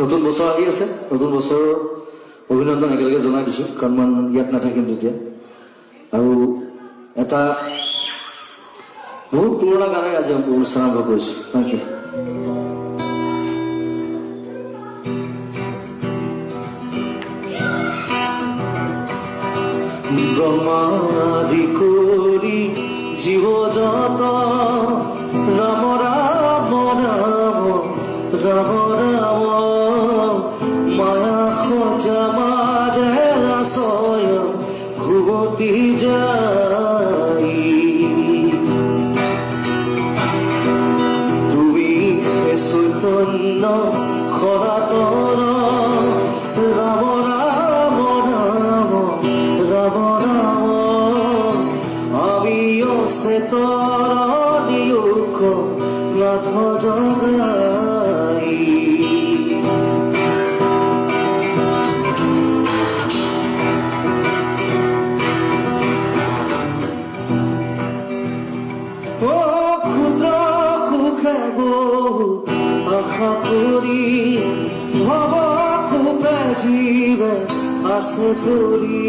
নতুন বছৰ আহি আছে, নতুন বছৰৰ অভিনন্দন একেলগে জনাই দিছোঁ, কাৰণ মই ইয়াত নাথাকিম তেতিয়া। আৰু এটা বহুত পুৰণা গানেৰে আজি অনুষ্ঠান আৰম্ভ কৰিছোঁ। Thank U. ব্ৰহ্মাদি কৰি জীৱ জত ৰাম ৰাম ৰাম ৰাম ৰাম মায়া সজা মাজে স্বয়ং ঘুমতি যাই তুমি হে চৈতন্য সনাতন ৰাম ৰাম ৰাম ৰাম ৰাম আমি অচেতন দিয়ক নাথ জগাই ক্ষুদ্ৰ সুখে বহু আশা কৰি ভৱ সুখে জীৱে আছে পৰি